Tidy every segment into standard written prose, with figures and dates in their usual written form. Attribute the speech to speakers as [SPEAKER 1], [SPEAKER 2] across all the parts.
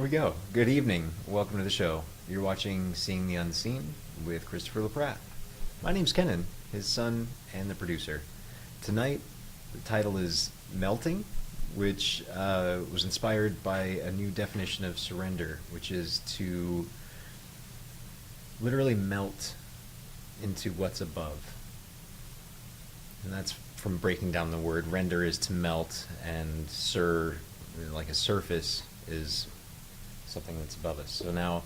[SPEAKER 1] we go. Good evening. Welcome to the show. You're watching Seeing the Unseen with Christopher LaPratt. My name's Kenan, his son and the producer. Tonight, the title is Melting, which was inspired by a new definition of surrender, which is to literally melt into what's above. And that's from breaking down the word. Render is to melt, and like a surface, is something that's above us. So now,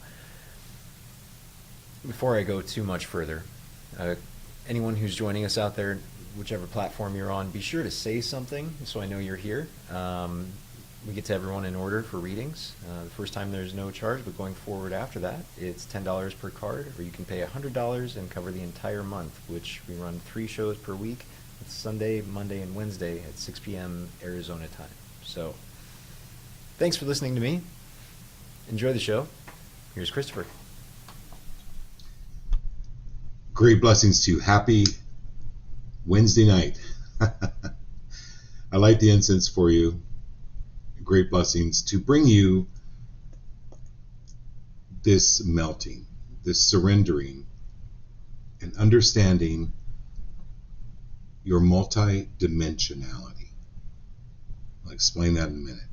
[SPEAKER 1] before I go too much further, anyone who's joining us out there, whichever platform you're on, be sure to say something so I know you're here. We get to everyone in order for readings. The first time there's no charge, but going forward after that, it's $10 per card, or you can pay $100 and cover the entire month, which we run 3 shows per week. It's Sunday, Monday, and Wednesday at 6 p.m. Arizona time. So, thanks for listening to me. Enjoy the show. Here's Christopher.
[SPEAKER 2] Great blessings to you. Happy Wednesday night. I light the incense for you. Great blessings to bring you this melting, this surrendering, and understanding your multi-dimensionality. I'll explain that in a minute.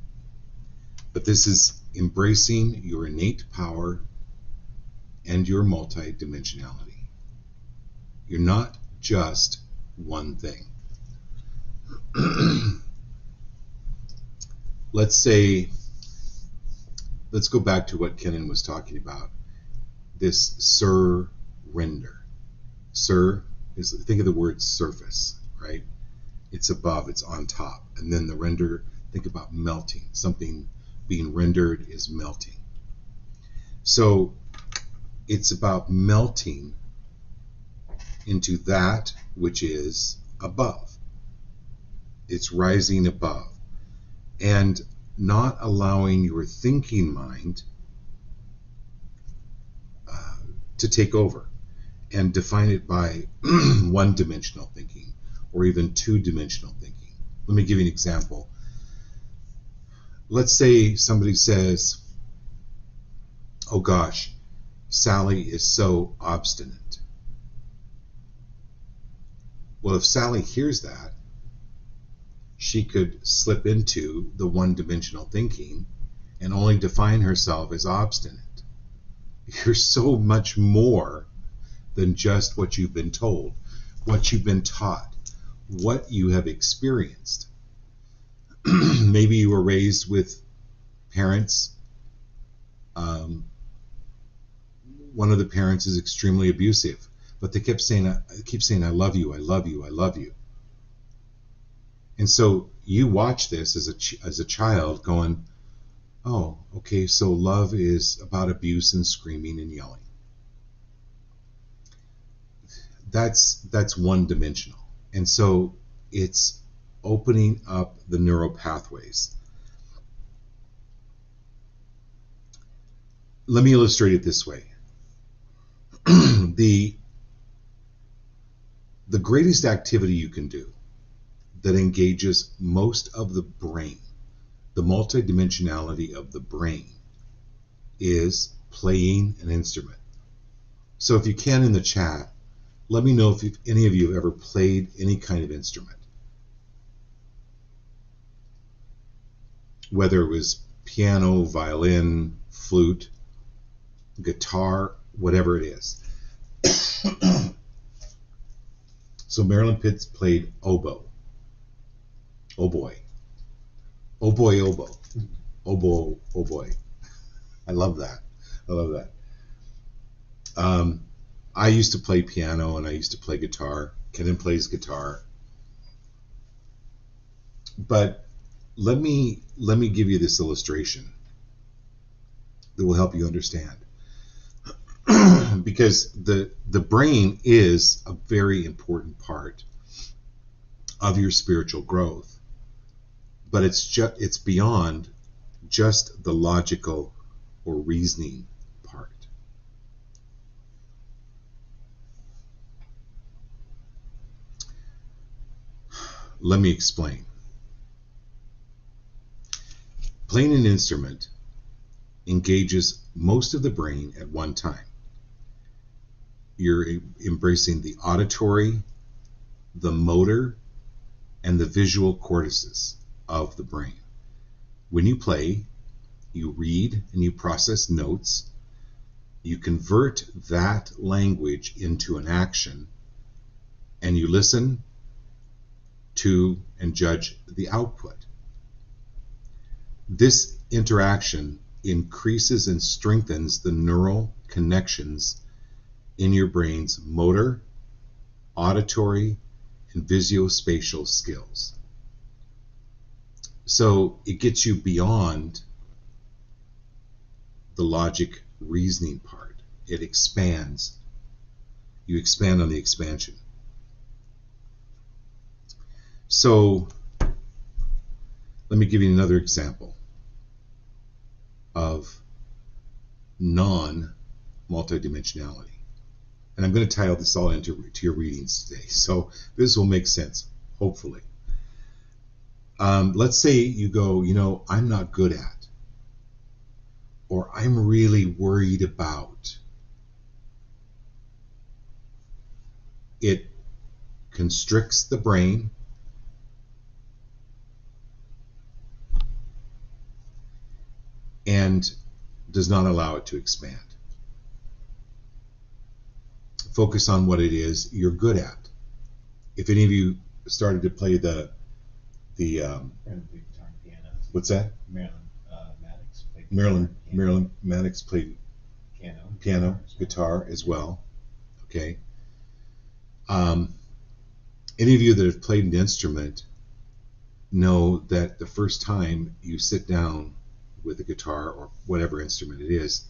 [SPEAKER 2] But this is embracing your innate power and your multi-dimensionality. You're not just one thing. Let's go back to what Kenan was talking about. This surrender. Think of the word surface, right? It's above, it's on top. And then the render, think about melting. Something being rendered is melting. So it's about melting into that which is above. It's rising above. And not allowing your thinking mind to take over and define it by one-dimensional thinking or even two-dimensional thinking. Let me give you an example. Let's say somebody says, oh gosh, Sally is so obstinate. Well, if Sally hears that, she could slip into the one-dimensional thinking and only define herself as obstinate. You're so much more than just what you've been told, what you've been taught, what you have experienced. Maybe you were raised with parents. One of the parents is extremely abusive, but they keep saying, I love you, I love you, I love you. And so you watch this as a child going, oh, okay, so love is about abuse and screaming and yelling. That's one-dimensional. And so it's opening up the neural pathways. Let me illustrate it this way. The greatest activity you can do that engages most of the brain, the multidimensionality of the brain, is playing an instrument. So if you can, in the chat, let me know if any of you have ever played any kind of instrument. Whether it was piano, violin, flute, guitar, whatever it is. So Marilyn Pitts played oboe. Oh boy. Oh boy, oboe. Oboe, oh boy. I love that. I love that. I used to play piano and I used to play guitar. Kenan plays guitar. But let me give you this illustration that will help you understand. Because the brain is a very important part of your spiritual growth. But it's beyond just the logical or reasoning part. Let me explain. Playing an instrument engages most of the brain at one time. You're embracing the auditory, the motor, and the visual cortices of the brain. When you play, you read and you process notes. You convert that language into an action, and you listen to and judge the output. This interaction increases and strengthens the neural connections in your brain's motor, auditory, and visuospatial skills. So it gets you beyond the logic reasoning part. It expands. You expand on the expansion. So let me give you another example of non-multidimensionality. And I'm going to tie this all into your readings today. So this will make sense, hopefully. Let's say you go, I'm not good at, or I'm really worried about. It constricts the brain and does not allow it to expand. Focus on what it is you're good at. If any of you started to play the what's that? Marilyn Maddox played piano, guitar as well. Okay. Any of you that have played an instrument know that the first time you sit down with a guitar or whatever instrument it is,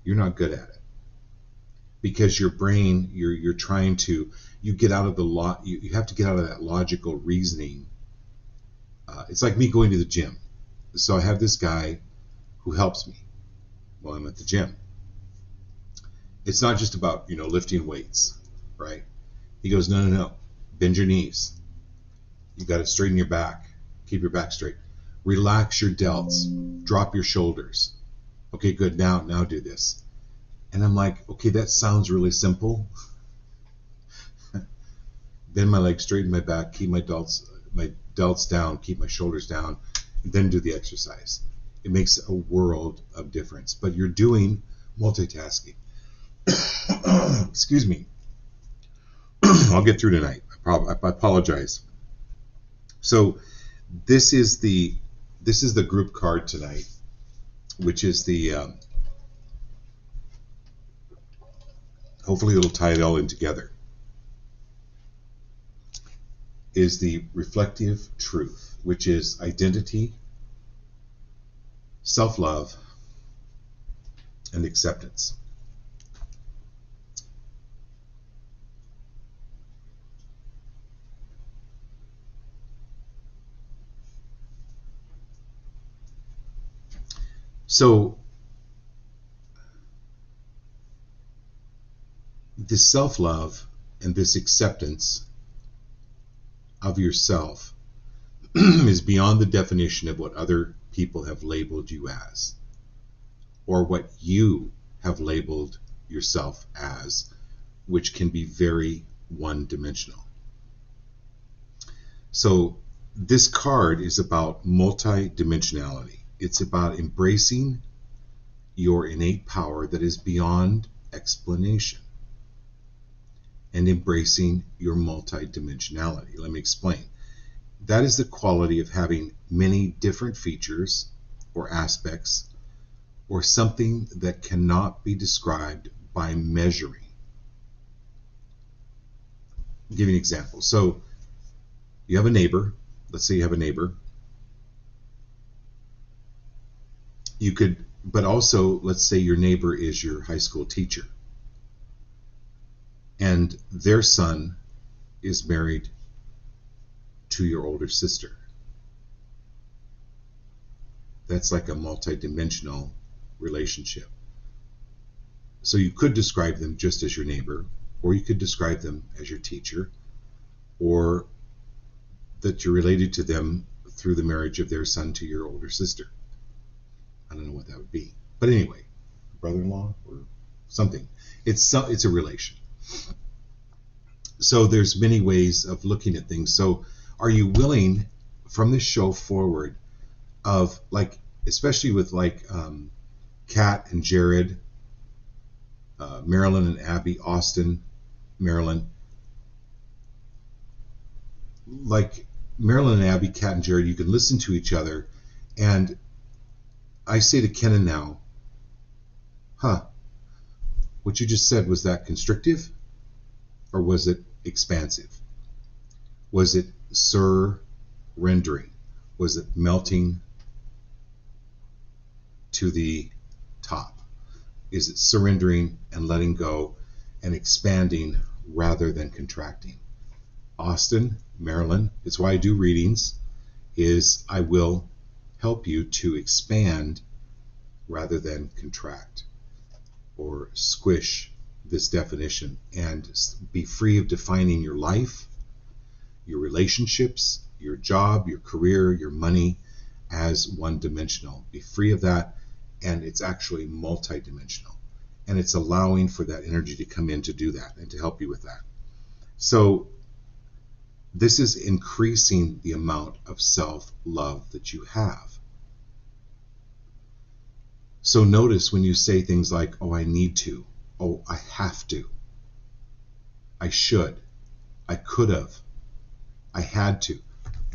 [SPEAKER 2] you're not good at it, because your brain, you're trying to, you get out of the you have to get out of that logical reasoning. It's like me going to the gym. So I have this guy who helps me while I'm at the gym. It's not just about lifting weights, right? He goes, no, bend your knees. You got to straighten your back, keep your back straight. Relax your delts, drop your shoulders. Okay, good. Now do this. And I'm like, okay, that sounds really simple. Bend my legs, straighten my back, keep my delts down, keep my shoulders down, and then do the exercise. It makes a world of difference. But you're doing multitasking. Excuse me. I'll get through tonight. I apologize. So this is the group card tonight, which is the hopefully it'll tie it all in together. Is the reflective truth, which is identity, self-love, and acceptance. So this self-love and this acceptance of yourself is beyond the definition of what other people have labeled you as, or what you have labeled yourself as, which can be very one-dimensional. So this card is about multi-dimensionality. It's about embracing your innate power that is beyond explanation and embracing your multi-dimensionality. Let me explain. That is the quality of having many different features or aspects or something that cannot be described by measuring. I'll give you an example. So you have a neighbor. Let's say you have a neighbor. You could, but also let's say your neighbor is your high school teacher, and their son is married to your older sister. That's like a multi-dimensional relationship. So you could describe them just as your neighbor, or you could describe them as your teacher, or that you're related to them through the marriage of their son to your older sister. I don't know what that would be. But anyway, brother-in-law or something. It's a relation. So there's many ways of looking at things. So are you willing from this show forward of like, especially with like Kat and Jared, Marilyn and Abby, Austin, Marilyn, like Marilyn and Abby, Kat and Jared, you can listen to each other. And I say to Kenan now, what you just said, was that constrictive or was it expansive? Was it surrendering? Was it melting to the top? Is it surrendering and letting go and expanding rather than contracting? Austin, Marilyn, it's why I do readings, is I will help you to expand rather than contract or squish this definition and be free of defining your life, your relationships, your job, your career, your money as one-dimensional. Be free of that, and it's actually multi-dimensional. And it's allowing for that energy to come in to do that and to help you with that. So this is increasing the amount of self-love that you have. So notice when you say things like, oh, I need to, oh, I have to, I should, I could have, I had to.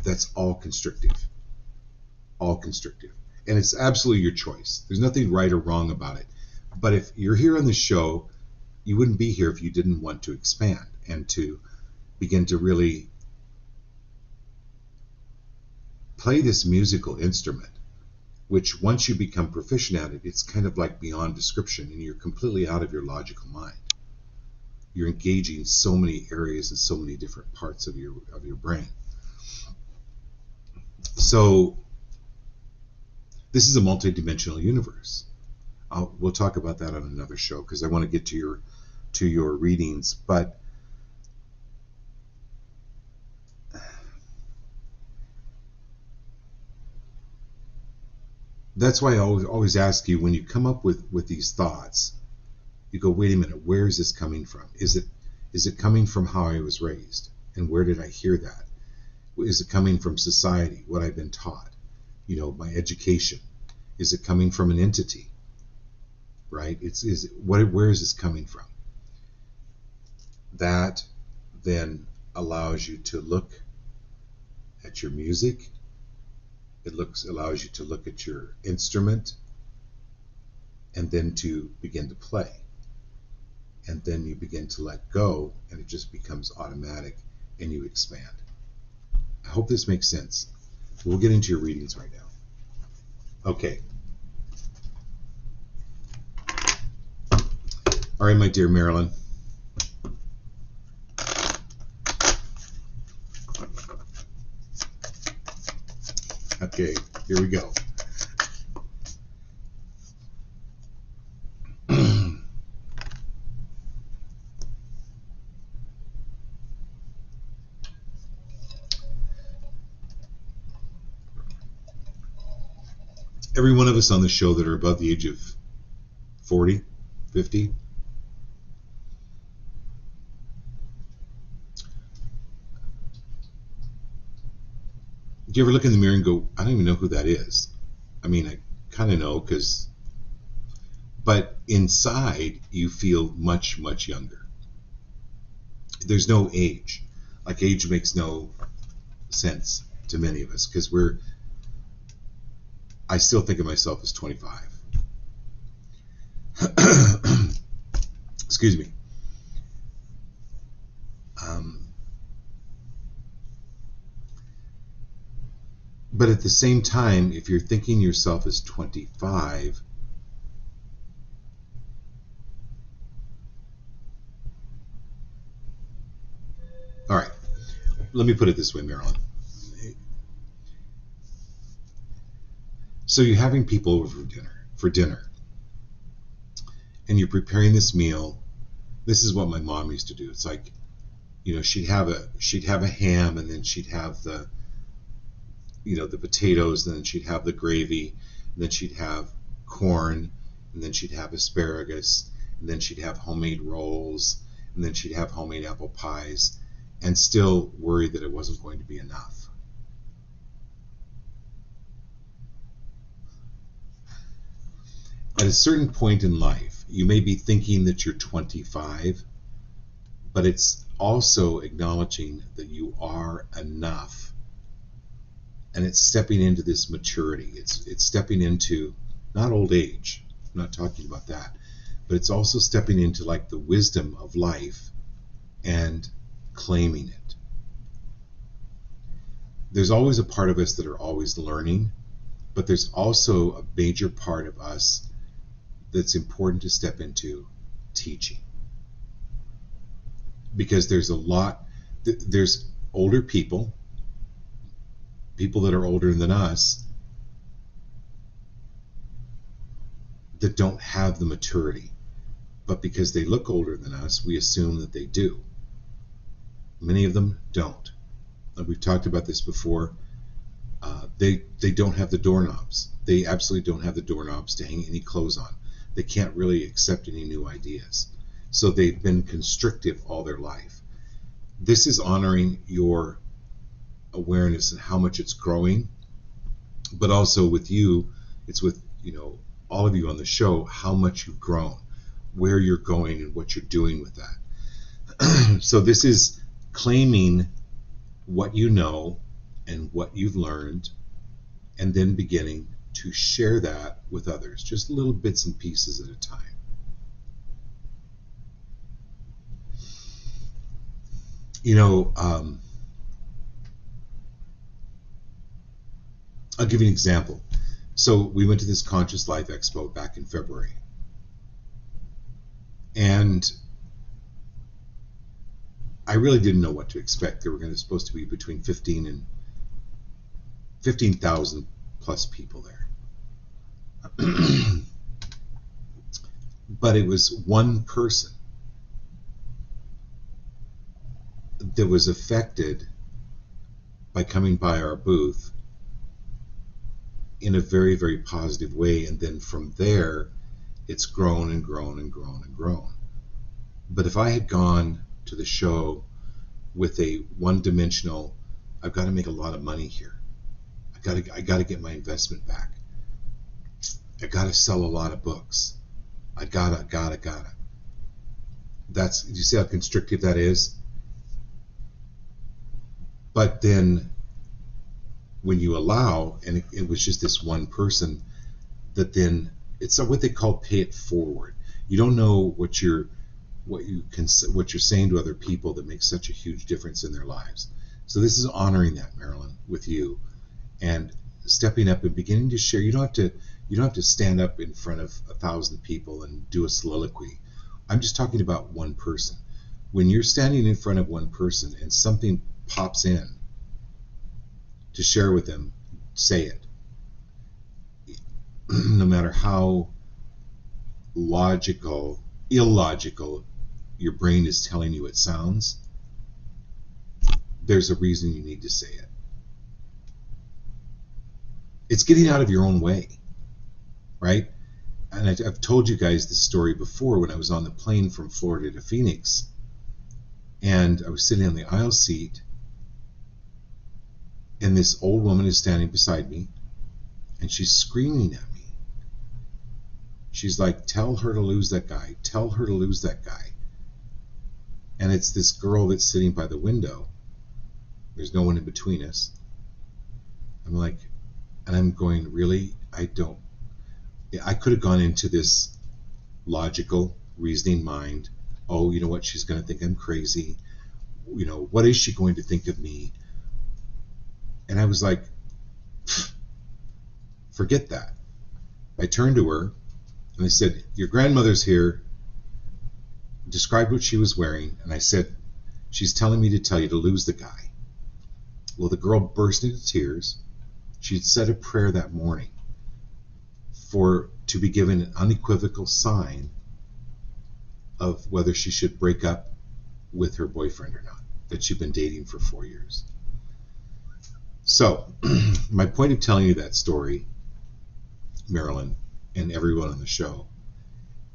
[SPEAKER 2] That's all constrictive. All constrictive. And it's absolutely your choice. There's nothing right or wrong about it. But if you're here on the show, you wouldn't be here if you didn't want to expand and to begin to really play this musical instrument, which once you become proficient at it, it's kind of like beyond description and you're completely out of your logical mind. You're engaging so many areas and so many different parts of your brain. So this is a multidimensional universe. We'll talk about that on another show because I want to get to your readings. But that's why I always ask you, when you come up with these thoughts, you go, wait a minute, where is this coming from? Is it coming from how I was raised? And where did I hear that? Is it coming from society, what I've been taught? My education? Is it coming from an entity? Right? Where is this coming from? That then allows you to look at your music. Allows you to look at your instrument and then to begin to play. And then you begin to let go and it just becomes automatic and you expand. I hope this makes sense. We'll get into your readings right now. Okay. All right, my dear Marilyn. Okay, here we go. Every one of us on the show that are above the age of 40, 50, do you ever look in the mirror and go, I don't even know who that is? I mean, I kind of know but inside you feel much, much younger. There's no age. Like age makes no sense to many of us because I still think of myself as 25. Excuse me. But at the same time, if you're thinking yourself as 25, all right, let me put it this way, Marilyn. So you're having people over for dinner, and you're preparing this meal. This is what my mom used to do. It's like, she'd have a ham, and then she'd have the potatoes, and then she'd have the gravy, and then she'd have corn, and then she'd have asparagus, and then she'd have homemade rolls, and then she'd have homemade apple pies, and still worry that it wasn't going to be enough. At a certain point in life, you may be thinking that you're 25, but it's also acknowledging that you are enough. And it's stepping into this maturity. It's stepping into not old age. I'm not talking about that. But it's also stepping into like the wisdom of life and claiming it. There's always a part of us that are always learning, but there's also a major part of us that's important to step into, teaching. Because there's there's older people that are older than us, that don't have the maturity. But because they look older than us, we assume that they do. Many of them don't. We've talked about this before. They don't have the doorknobs. They absolutely don't have the doorknobs to hang any clothes on. They can't really accept any new ideas. So they've been constrictive all their life. This is honoring your awareness and how much it's growing, but also with you, it's with, all of you on the show, how much you've grown, where you're going and what you're doing with that. So this is claiming what you know and what you've learned, and then beginning to share that with others, just little bits and pieces at a time. I'll give you an example. So we went to this Conscious Life Expo back in February. And I really didn't know what to expect. There were supposed to be between 15,000 plus people there. But it was one person that was affected by coming by our booth in a very, very positive way. And then from there, it's grown and grown and grown and grown. But if I had gone to the show with a one-dimensional, I've got to make a lot of money here. I got to get my investment back. I got to sell a lot of books. I gotta. Do you see how constrictive that is? But then when you allow, and it was just this one person, that then it's what they call pay it forward. You don't know what you're saying to other people that makes such a huge difference in their lives. So this is honoring that, Marilyn, with you, and stepping up and beginning to share. You don't have to stand up in front of 1,000 people and do a soliloquy. I'm just talking about one person. When you're standing in front of one person and something pops in to share with them, say it. No matter how illogical your brain is telling you it sounds, there's a reason you need to say it. It's getting out of your own way, right? And I've told you guys this story before when I was on the plane from Florida to Phoenix, and I was sitting on the aisle seat, and this old woman is standing beside me, and she's screaming at me. She's like, tell her to lose that guy. Tell her to lose that guy. And it's this girl that's sitting by the window. There's no one in between us. I'm like, and I'm going, really? I could have gone into this logical, reasoning mind. Oh, you know what? She's going to think I'm crazy. What is she going to think of me? And I was like, forget that. I turned to her and I said, your grandmother's here. Described what she was wearing, and I said, she's telling me to tell you to lose the guy. Well, the girl burst into tears. She'd said a prayer that morning to be given an unequivocal sign of whether she should break up with her boyfriend or not, that she'd been dating for 4 years. So, my point of telling you that story, Marilyn, and everyone on the show,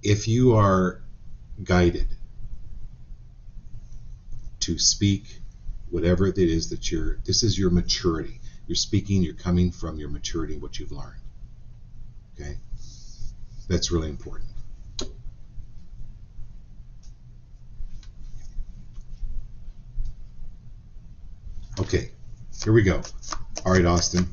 [SPEAKER 2] if you are guided to speak whatever it is that this is your maturity. You're speaking, you're coming from your maturity, what you've learned. Okay? That's really important. Okay, here we go. All right, Austin.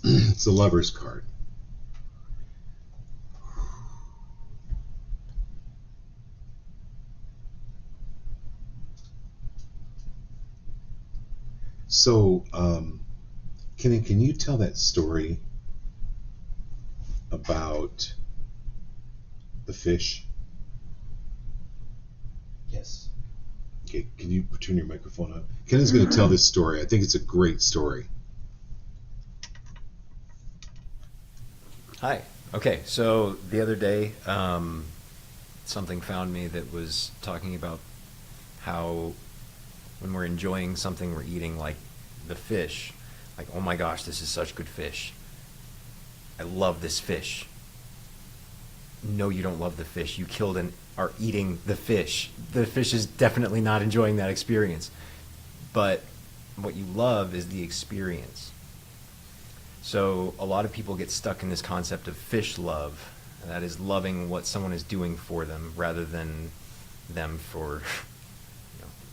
[SPEAKER 2] It's the Lover's card. So, Kenan, can you tell that story about the fish?
[SPEAKER 1] Yes.
[SPEAKER 2] Okay, can you turn your microphone on? Kenan's going to tell this story. I think it's a great story.
[SPEAKER 1] Hi. Okay, so the other day, something found me that was talking about how when we're enjoying something we're eating, like the fish, like, oh my gosh, this is such good fish. I love this fish. No, you don't love the fish. You killed and are eating the fish. The fish is definitely not enjoying that experience. But what you love is the experience. So a lot of people get stuck in this concept of fish love, and that is loving what someone is doing for them rather than them for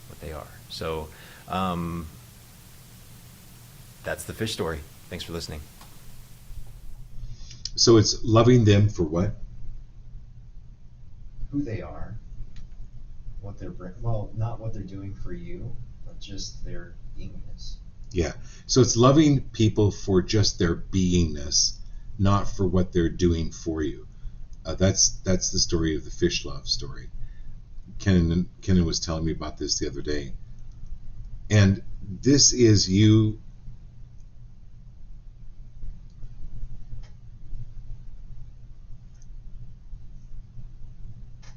[SPEAKER 1] what they are. So that's the fish story. Thanks for listening.
[SPEAKER 2] So it's loving them for what?
[SPEAKER 1] Who they are, what they're not what they're doing for you, but just their beingness.
[SPEAKER 2] Yeah. So it's loving people for just their beingness, not for what they're doing for you. That's the story of the fish love story. Kenan was telling me about this the other day. And this is you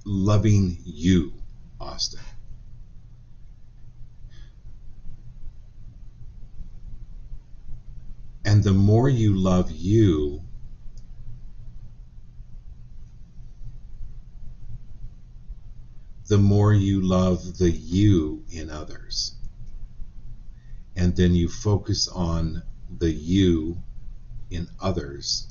[SPEAKER 2] loving you, Austin. And the more you love you, the more you love the you in others. And then you focus on the you in others.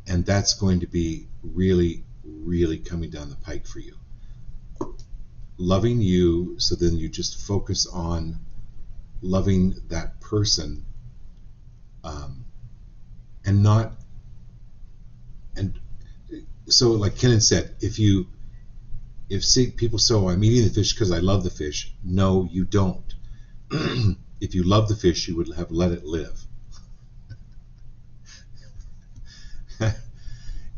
[SPEAKER 2] And that's going to be really, really coming down the pike for you. Loving you, so then you just focus on loving that person, and not, and so like Kenan said, if people say, oh, I'm eating the fish because I love the fish. No, you don't. If you love the fish, you would have let it live.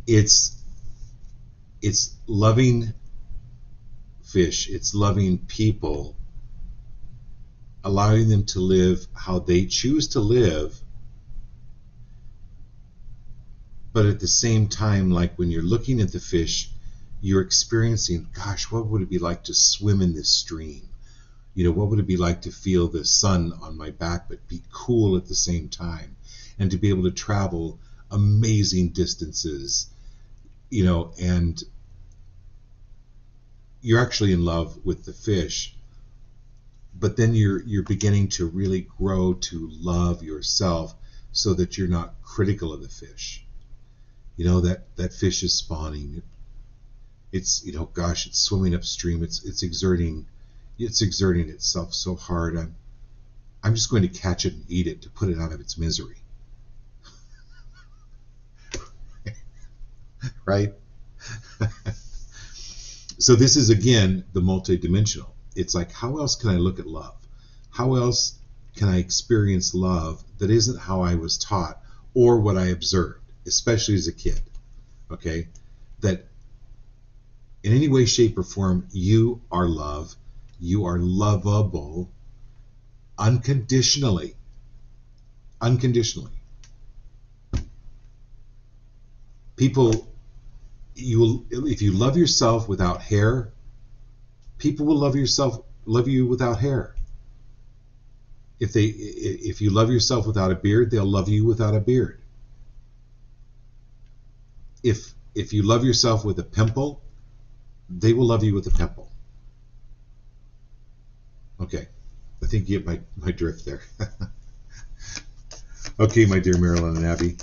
[SPEAKER 2] It's loving fish. It's loving people, allowing them to live how they choose to live. But at the same time, like when you're looking at the fish, you're experiencing, gosh, what would it be like to swim in this stream? What would it be like to feel the sun on my back, but be cool at the same time, and to be able to travel amazing distances, and you're actually in love with the fish, but then you're beginning to really grow to love yourself so that you're not critical of the fish. That fish is spawning. It's, gosh, it's swimming upstream. It's exerting itself so hard. I'm just going to catch it and eat it to put it out of its misery. Right? So this is, again, the multidimensional. It's like, how else can I look at love? How else can I experience love that isn't how I was taught or what I observed, especially as a kid? Okay? That in any way, shape, or form, you are love. You are lovable unconditionally. unconditionally. People, if you love yourself without hair, people will love you without hair. If you love yourself without a beard, they'll love you without a beard. If you love yourself with a pimple, they will love you with a pimple. Okay, I think you get my drift there. Okay, my dear Marilyn and Abby.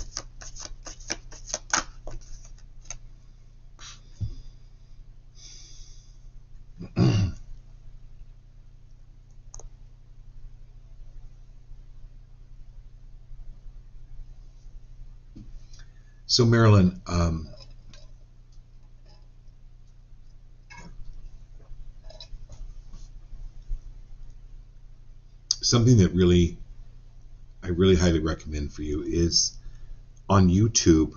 [SPEAKER 2] So Marilyn, something that I really highly recommend for you is on YouTube,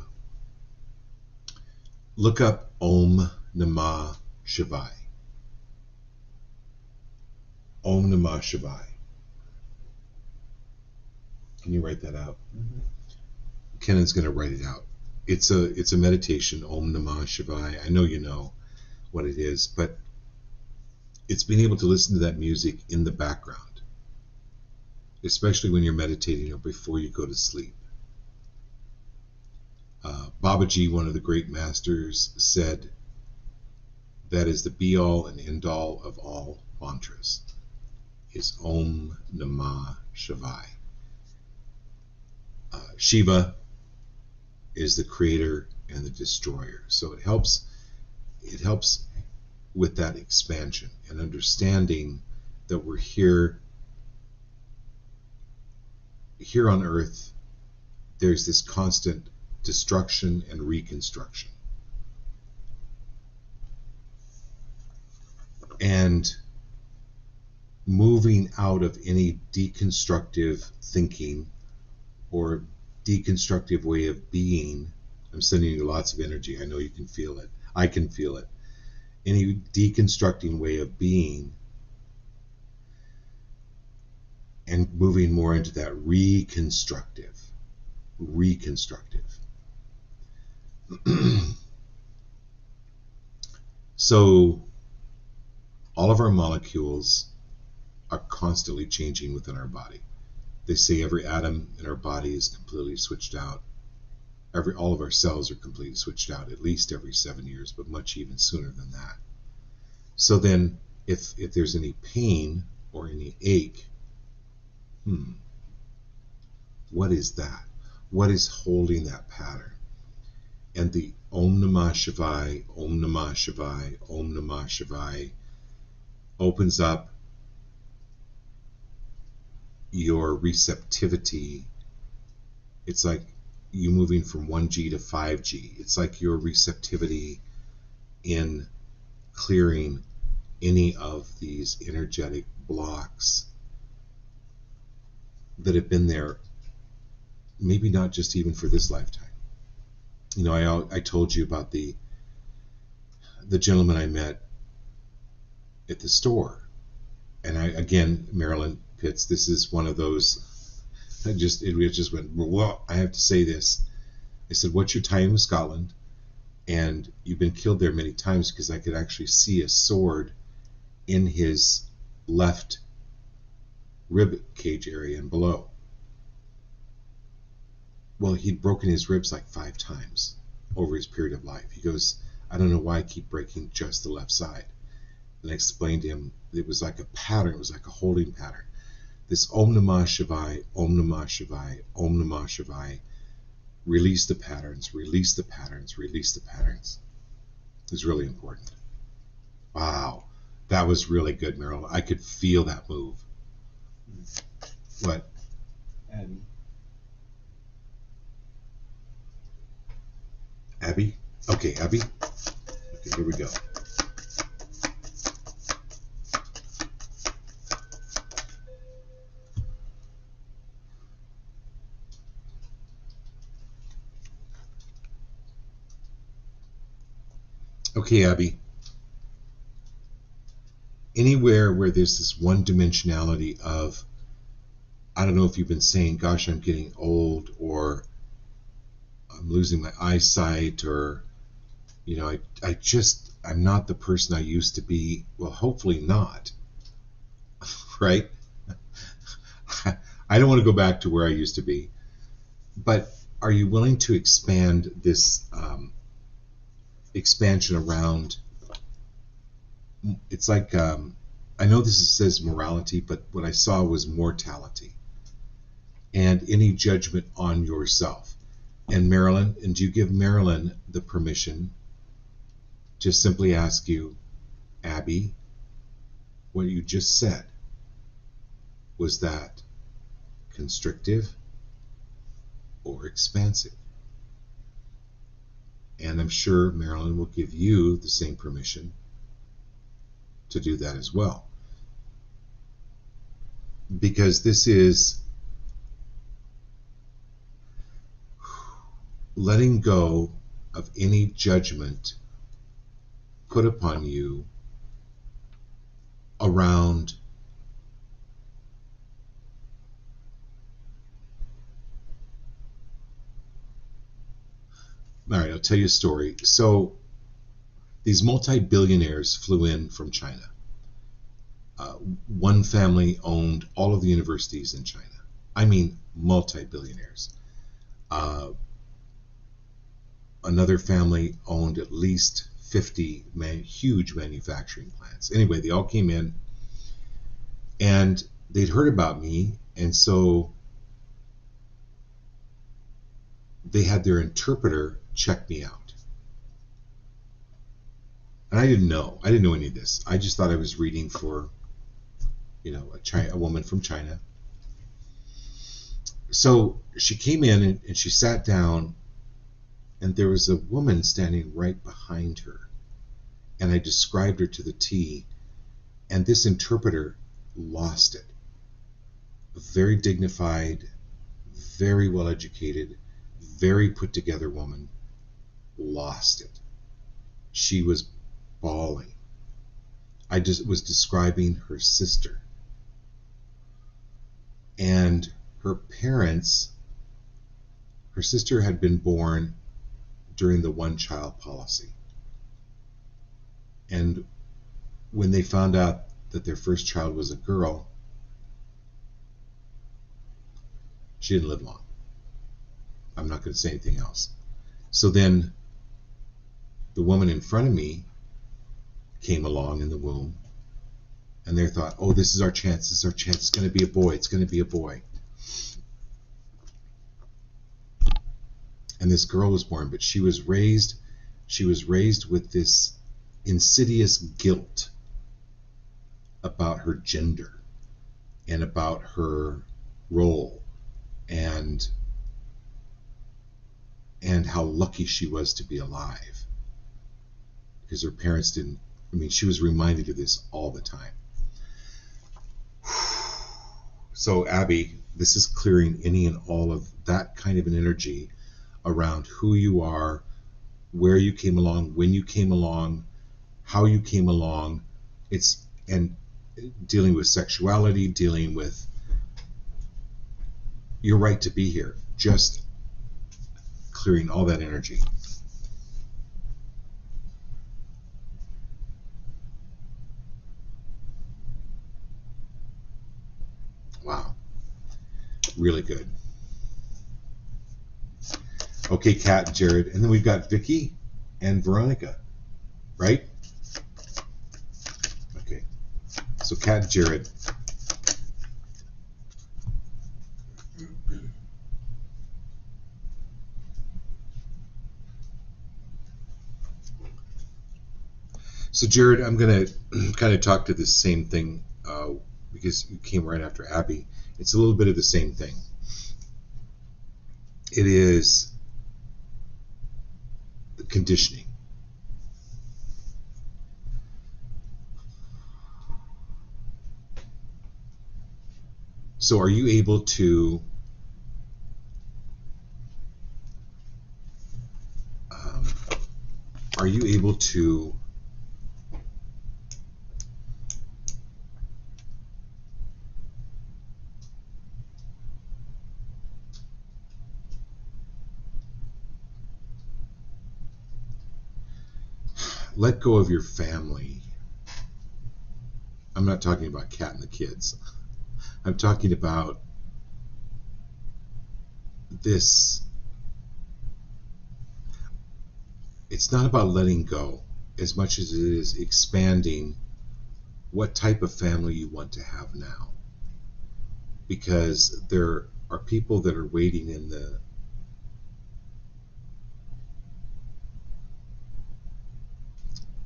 [SPEAKER 2] look up Om Namah Shivaya. Om Namah Shivaya. Can you write that out? Mm-hmm. Kennan's going to write it out. It's a meditation, Om Namah Shivaya. I know you know what it is, but it's being able to listen to that music in the background, especially when you're meditating or before you go to sleep. Babaji, one of the great masters, said that is the be-all and end-all of all mantras, is Om Namah Shivaya. Shiva is the creator and the destroyer. So it helps with that expansion and understanding that we're here on earth. There's this constant destruction and reconstruction. And moving out of any deconstructive thinking or deconstructive way of being. I'm sending you lots of energy. I know you can feel it. I can feel it. Any deconstructing way of being and moving more into that reconstructive. So all of our molecules are constantly changing within our body. They say every atom in our body is completely switched out. All of our cells are completely switched out, at least every 7 years, but much even sooner than that. So then, if there's any pain or any ache, what is that? What is holding that pattern? And the Om Namah Shivaya, Om Namah Shivaya, Om Namah Shivaya opens up your receptivity. It's like you moving from 1G to 5G. It's like your receptivity in clearing any of these energetic blocks that have been there, maybe not just even for this lifetime. You know, I told you about the gentleman I met at the store. And again, Marilyn Pitts, this is one of those, it just went, well, I have to say this. I said, what's your time in Scotland? And you've been killed there many times, because I could actually see a sword in his left rib cage area and below. Well, he'd broken his ribs like 5 times over his period of life. He goes, I don't know why I keep breaking just the left side. And I explained to him, it was like a pattern, it was like a holding pattern. This Om Namah Shivaya, Om Namah Shivaya, Om Namah Shivaya, release the patterns, release the patterns, release the patterns. It's really important. Wow, that was really good, Meryl. I could feel that move. What? Abby? Okay, Abby. Okay, here we go. Okay, Abby. Anywhere where there's this one dimensionality of I don't know if you've been saying, gosh, I'm getting old, or I'm losing my eyesight, or, I'm not the person I used to be. Well, hopefully not, right? I don't want to go back to where I used to be. But are you willing to expand this expansion around? It's like, I know says morality, but what I saw was mortality and any judgment on yourself. And Marilyn, and do you give Marilyn the permission to simply ask you, Abby, what you just said, was that constrictive or expansive? And I'm sure Marilyn will give you the same permission to do that as well. Because this is letting go of any judgment put upon you around all right, I'll tell you a story. So these multi-billionaires flew in from China. One family owned all of the universities in China. I mean, multi-billionaires. Another family owned at least 50 huge manufacturing plants. Anyway, they all came in, and they'd heard about me, and so they had their interpreter check me out. And I didn't know any of this. I just thought I was reading for, a woman from China. So she came in and she sat down, and there was a woman standing right behind her. And I described her to the T, and this interpreter lost it. A very dignified, very well educated, very put together woman, lost it. She was bawling. I just was describing her sister. And her parents, her sister had been born during the one-child policy. And when they found out that their first child was a girl, she didn't live long. I'm not going to say anything else. So then the woman in front of me came along in the womb, and they thought, oh, this is our chance, it's going to be a boy, it's going to be a boy. And this girl was born, but she was raised with this insidious guilt about her gender and about her role and how lucky she was to be alive, because her parents didn't. She was reminded of this all the time. So Abby, this is clearing any and all of that kind of an energy around who you are, where you came along, when you came along, how you came along. It's and dealing with sexuality, dealing with your right to be here, just clearing all that energy. Wow, really good. Okay, Kat and Jared, and then we've got Vicky and Veronica, right? Okay, so Kat and Jared. So Jared, I'm going to kind of talk to this same thing because you came right after Abby. It's a little bit of the same thing. It is conditioning. So are you able to let go of your family. I'm not talking about Kat and the kids. I'm talking about this. It's not about letting go as much as it is expanding what type of family you want to have now. Because there are people that are waiting in the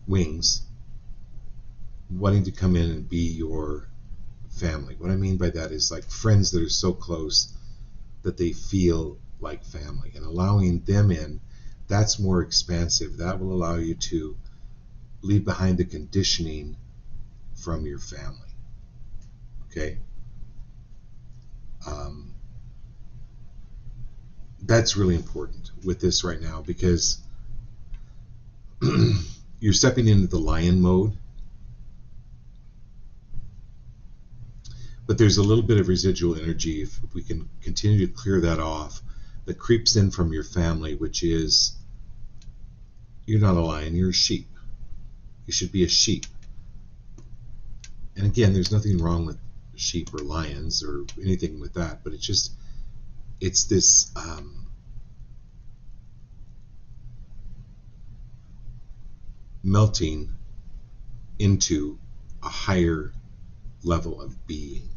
[SPEAKER 2] wings, wanting to come in and be your family. What I mean by that is like friends that are so close that they feel like family, and allowing them in, that's more expansive. That will allow you to leave behind the conditioning from your family. Okay? That's really important with this right now, because you're stepping into the lion mode, but there's a little bit of residual energy, if we can continue to clear that off, that creeps in from your family, which is, you're not a lion, you're a sheep. You should be a sheep. And again, there's nothing wrong with sheep or lions or anything with that, but it's this melting into a higher level of being.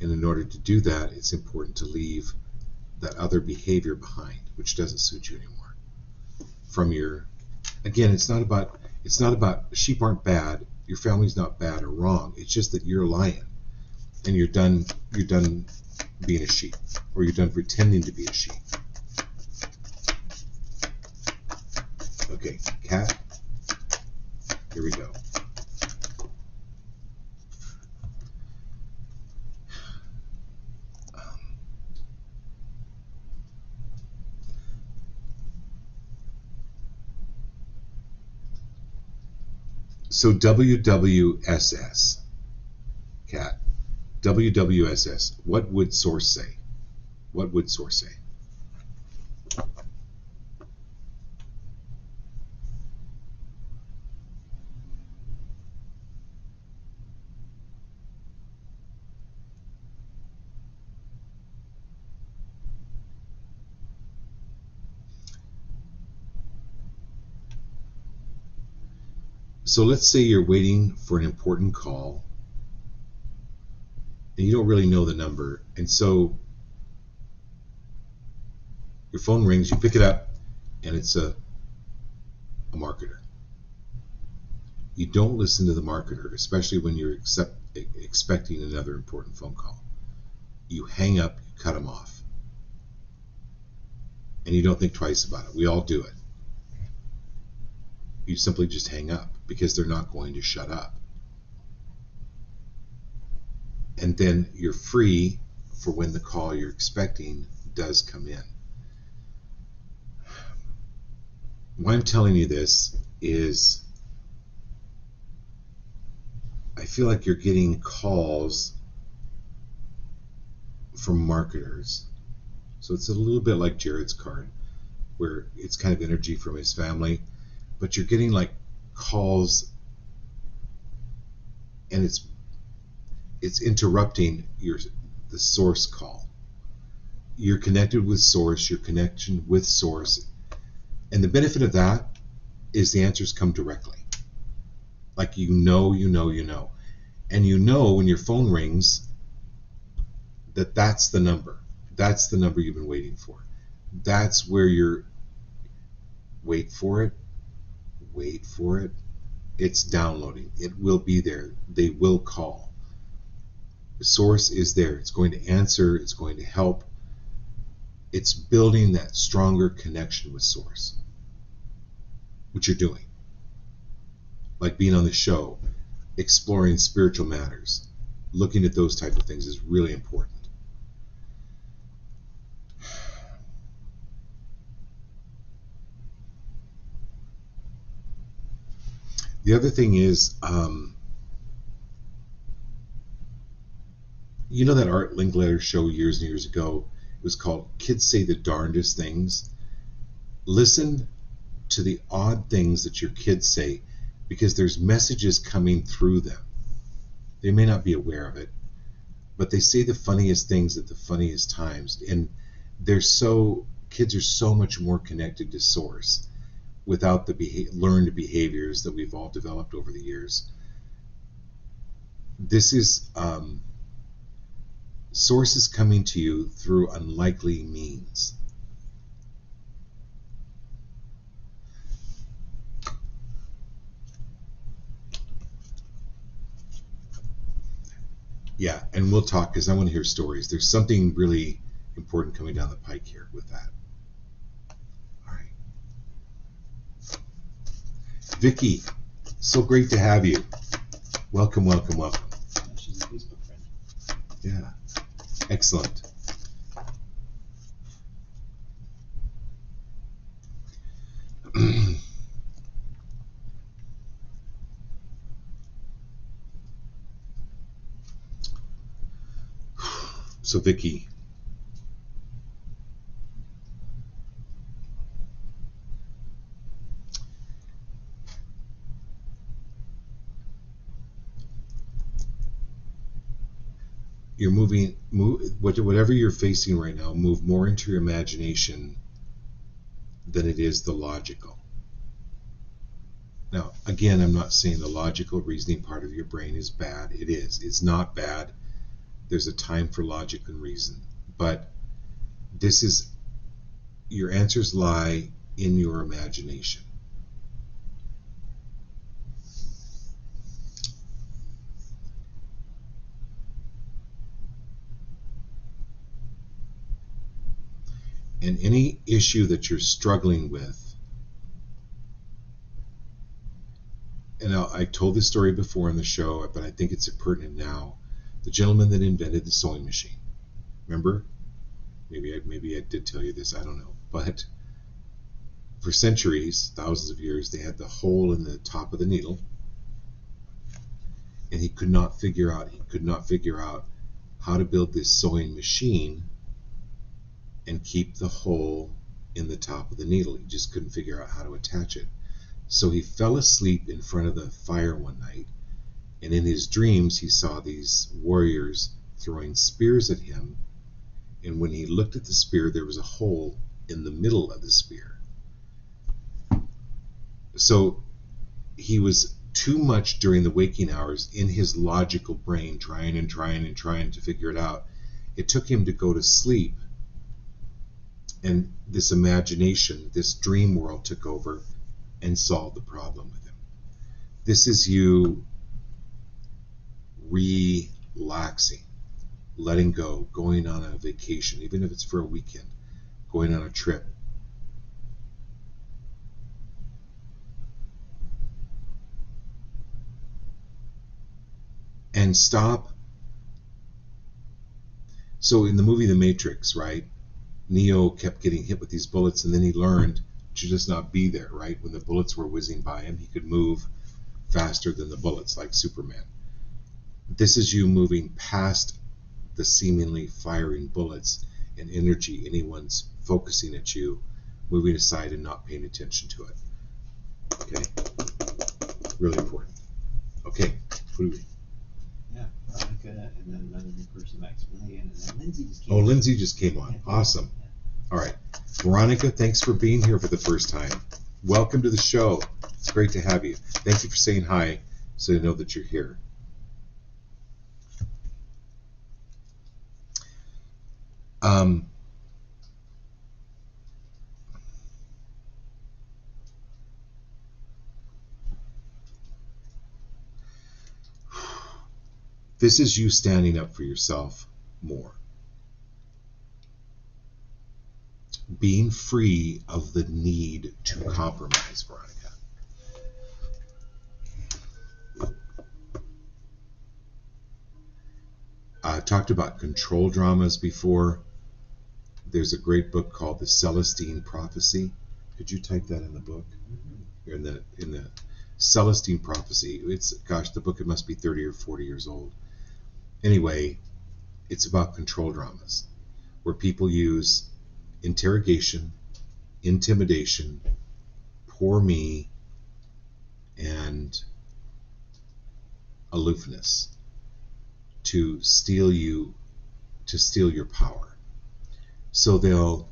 [SPEAKER 2] And in order to do that, it's important to leave that other behavior behind, which doesn't suit you anymore. From your, again, it's not about sheep aren't bad, your family's not bad or wrong. It's just that you're a lion, and you're done being a sheep, or you're done pretending to be a sheep. Okay, Kat, here we go. So WWSS, Kat, WWSS, what would Source say? What would Source say? So let's say you're waiting for an important call and you don't really know the number, and so your phone rings, you pick it up, and it's a marketer. You don't listen to the marketer, especially when you're expecting another important phone call. You hang up, you cut them off, and you don't think twice about it. We all do it. You simply just hang up, because they're not going to shut up. And then you're free for when the call you're expecting does come in. Why I'm telling you this is I feel like you're getting calls from marketers. So it's a little bit like Jared's card, where it's kind of energy from his family, but you're getting like calls, and it's interrupting the source call. You're connected with source, your connection with source, and the benefit of that is the answers come directly. Like you know, and you know when your phone rings that's the number. That's the number you've been waiting for. That's where you're. Wait for it. It's downloading. It will be there. They will call. The source is there. It's going to answer. It's going to help. It's building that stronger connection with source, which you're doing. Like being on the show, exploring spiritual matters, looking at those type of things is really important. The other thing is, you know that Art Linkletter show years and years ago? It was called Kids Say the Darndest Things. Listen to the odd things that your kids say, because there's messages coming through them. They may not be aware of it, but they say the funniest things at the funniest times, and kids are so much more connected to source without the learned behaviors that we've all developed over the years. This is source is coming to you through unlikely means. Yeah, and we'll talk, because I want to hear stories. There's something really important coming down the pike here with that. All right. Vicky, so great to have you. Welcome, welcome, welcome.
[SPEAKER 3] She's a Facebook friend.
[SPEAKER 2] Yeah, excellent. So Vicky, you're whatever you're facing right now, move more into your imagination than it is the logical. Now, again, I'm not saying the logical reasoning part of your brain is bad. It is. It's not bad. There's a time for logic and reason. But your answers lie in your imagination. And any issue that you're struggling with, and I told this story before in the show, but I think it's pertinent now. The gentleman that invented the sewing machine. Remember? Maybe I did tell you this, I don't know. But for centuries, thousands of years, they had the hole in the top of the needle. And he could not figure out how to build this sewing machine and keep the hole in the top of the needle. He just couldn't figure out how to attach it. So he fell asleep in front of the fire one night, and in his dreams he saw these warriors throwing spears at him, and when he looked at the spear, there was a hole in the middle of the spear. So he was too much during the waking hours in his logical brain, trying to figure it out. It took him to go to sleep, and this imagination, this dream world took over and solved the problem with him. This is you relaxing, letting go, going on a vacation, even if it's for a weekend, going on a trip. And stop. So in the movie The Matrix, right, Neo kept getting hit with these bullets, and then he learned to just not be there, right? When the bullets were whizzing by him, he could move faster than the bullets, like Superman. This is you moving past the seemingly firing bullets and energy anyone's focusing at you, moving aside and not paying attention to it. Okay? Really important. Okay, who do we?
[SPEAKER 3] Yeah, Veronica, and then another new person, Maximilian, and then Lindsay just came.
[SPEAKER 2] Oh, Lindsay just came on. Awesome.
[SPEAKER 3] Yeah.
[SPEAKER 2] All right. Veronica, thanks for being here for the first time. Welcome to the show. It's great to have you. Thank you for saying hi, so I know that you're here. This is you standing up for yourself more. Being free of the need to compromise, Veronica. I talked about control dramas before. There's a great book called The Celestine Prophecy. Could you type that in the book? In the Celestine Prophecy. The book, it must be 30 or 40 years old. Anyway, it's about control dramas where people use interrogation, intimidation, poor me and aloofness to steal your power. So they'll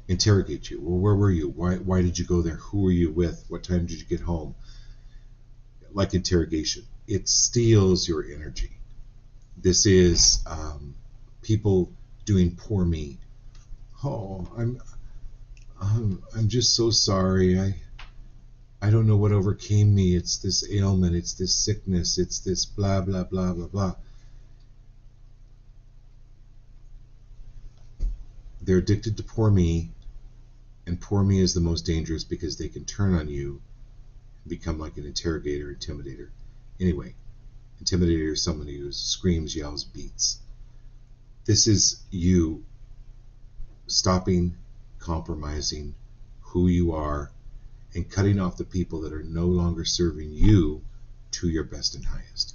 [SPEAKER 2] interrogate you. Well, where were you? Why did you go there? Who were you with? What time did you get home? Like interrogation. It steals your energy. This is people doing poor me. Oh, I'm just so sorry. I don't know what overcame me. It's this ailment. It's this sickness. It's this blah blah blah blah blah. They're addicted to poor me, and poor me is the most dangerous because they can turn on you and become like an interrogator, intimidator. Anyway, intimidator is someone who screams, yells, beats. This is you stopping, compromising who you are, and cutting off the people that are no longer serving you to your best and highest.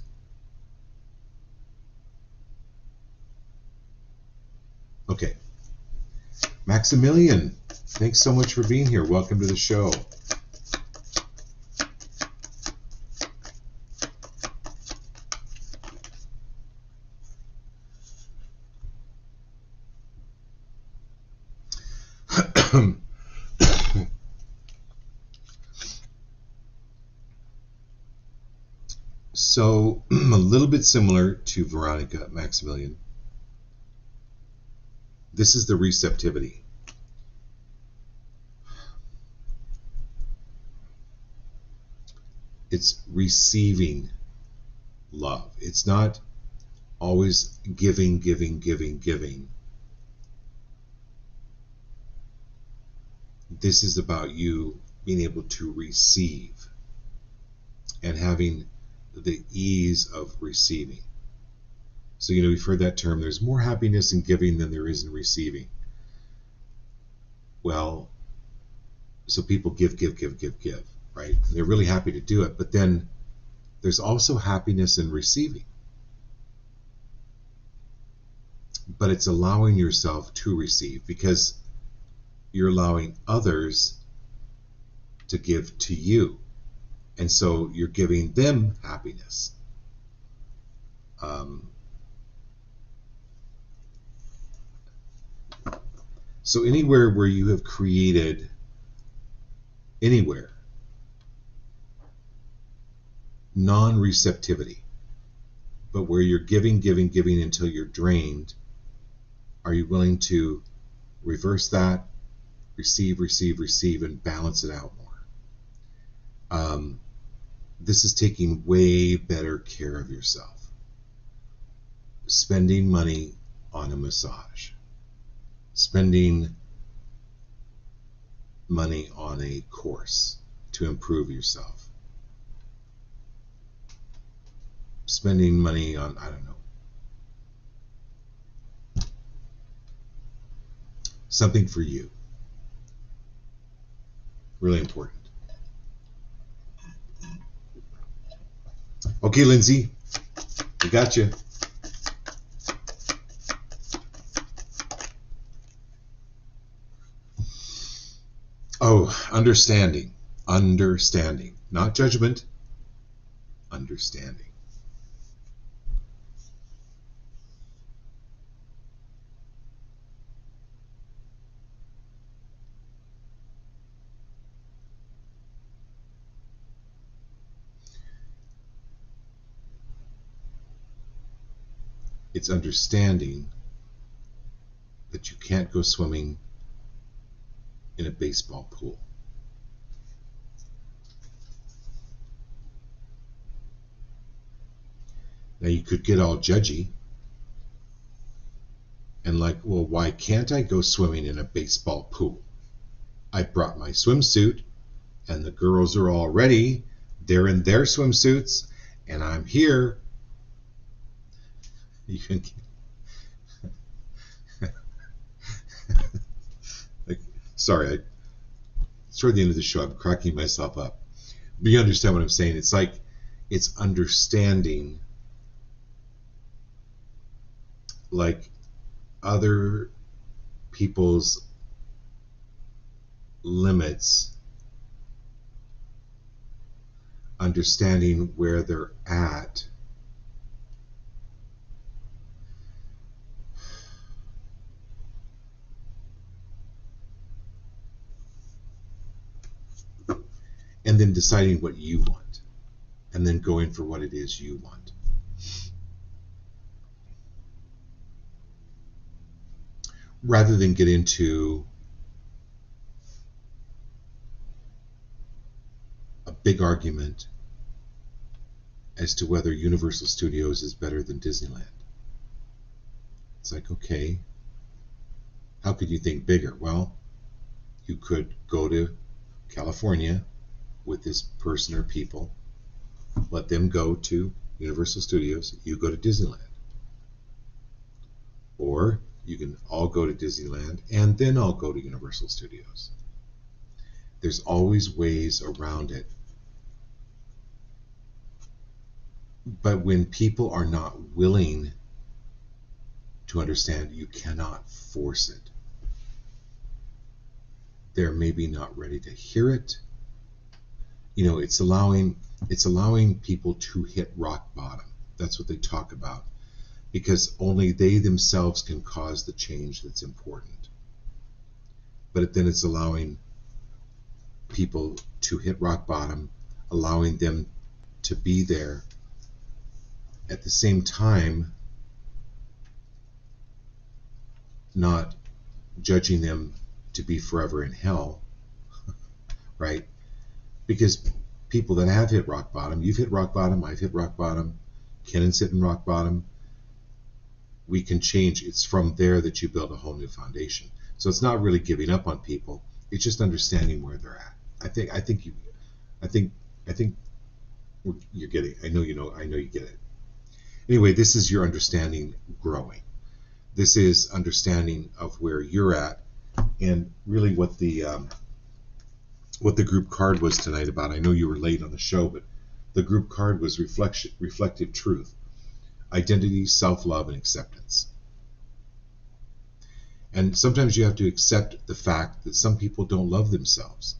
[SPEAKER 2] Okay. Maximilian, thanks so much for being here. Welcome to the show. So, a little bit similar to Veronica, Maximilian. This is the receptivity. It's receiving love. It's not always giving. This is about you being able to receive and having the ease of receiving. So, we've heard that term. There's more happiness in giving than there is in receiving. Well, so people give, right? And they're really happy to do it. But then there's also happiness in receiving. But it's allowing yourself to receive because you're allowing others to give to you. And so you're giving them happiness. So anywhere where you have created, non-receptivity, but where you're giving until you're drained, are you willing to reverse that, receive, and balance it out more? This is taking way better care of yourself. Spending money on a massage. Spending money on a course to improve yourself. Spending money on, I don't know, something for you. Really important. Okay, Lindsay, we got you. Oh, understanding, not judgment, understanding. It's understanding that you can't go swimming in a baseball pool. Now you could get all judgy and like, well, why can't I go swimming in a baseball pool? I brought my swimsuit and the girls are all ready. They're in their swimsuits and I'm here. You can like, sorry, it's toward the end of the show. I'm cracking myself up. But you understand what I'm saying. It's like, it's understanding like other people's limits understanding where they're at, and then deciding what you want, and then going for what it is you want. Rather than get into a big argument as to whether Universal Studios is better than Disneyland. It's like, okay, how could you think bigger? Well, you could go to California with this person or people, let them go to Universal Studios, you go to Disneyland. Or you can all go to Disneyland and then all go to Universal Studios. There's always ways around it. But when people are not willing to understand, you cannot force it. They're maybe not ready to hear it. You know, it's allowing people to hit rock bottom. That's what they talk about. Because only they themselves can cause the change that's important. But then it's allowing people to hit rock bottom, allowing them to be there. At the same time, not judging them to be forever in hell, right? Because people that have hit rock bottom, you've hit rock bottom, I've hit rock bottom, Kennan's hitting rock bottom, we can change. It's from there that you build a whole new foundation. So it's not really giving up on people, it's just understanding where they're at. I think you're getting, I know you get it. Anyway, this is your understanding growing. This is understanding of where you're at, and really what the group card was tonight about. I know you were late on the show, but the group card was reflective truth, identity, self-love, and acceptance. And sometimes you have to accept the fact that some people don't love themselves.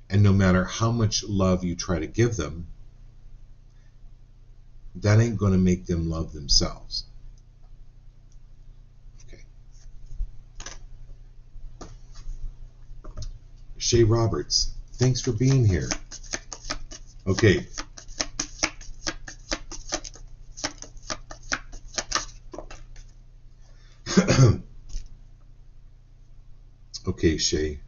[SPEAKER 2] And no matter how much love you try to give them, that ain't going to make them love themselves. Okay. Shay Roberts, thanks for being here. Okay. Okay, Shay.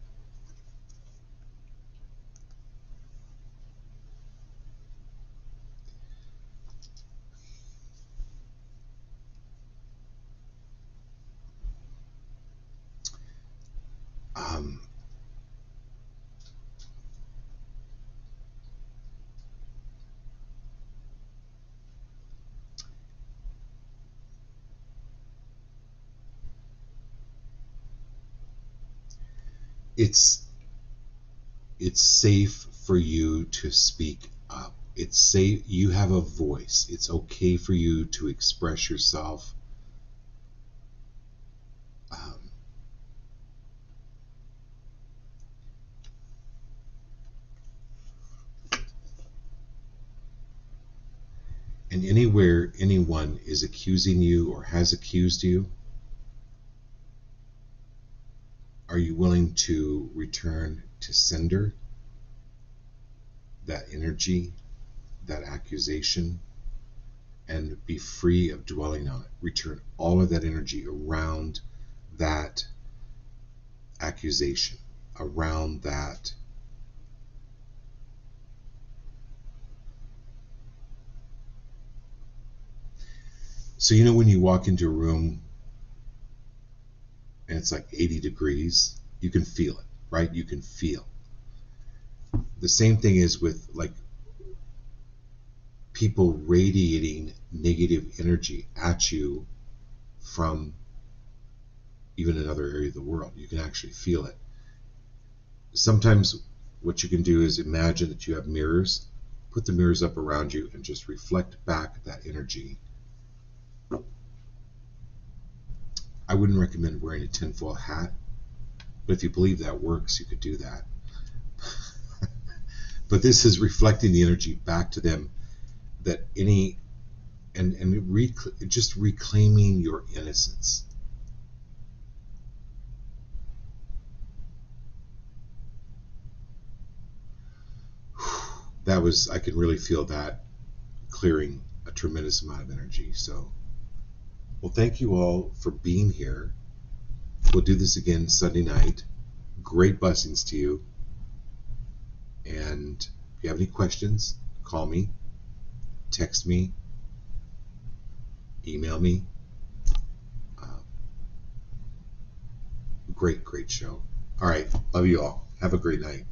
[SPEAKER 2] It's safe for you to speak up. It's safe. You have a voice. It's okay for you to express yourself. And anywhere anyone is accusing you or has accused you, are you willing to return to sender that energy, that accusation, and be free of dwelling on it? Return all of that energy around that accusation, around that So you know when you walk into a room and it's like 80 degrees, you can feel it, right? You can feel. The same thing is with like people radiating negative energy at you from even another area of the world. You can actually feel it. Sometimes what you can do is imagine that you have mirrors, put the mirrors up around you and just reflect back that energy. I wouldn't recommend wearing a tinfoil hat, but if you believe that works, you could do that. But this is reflecting the energy back to them, that any and just reclaiming your innocence. That was, I could really feel that clearing a tremendous amount of energy. So, well, thank you all for being here. We'll do this again Sunday night. Great blessings to you. And if you have any questions, call me, text me, email me. Great show. All right. Love you all. Have a great night.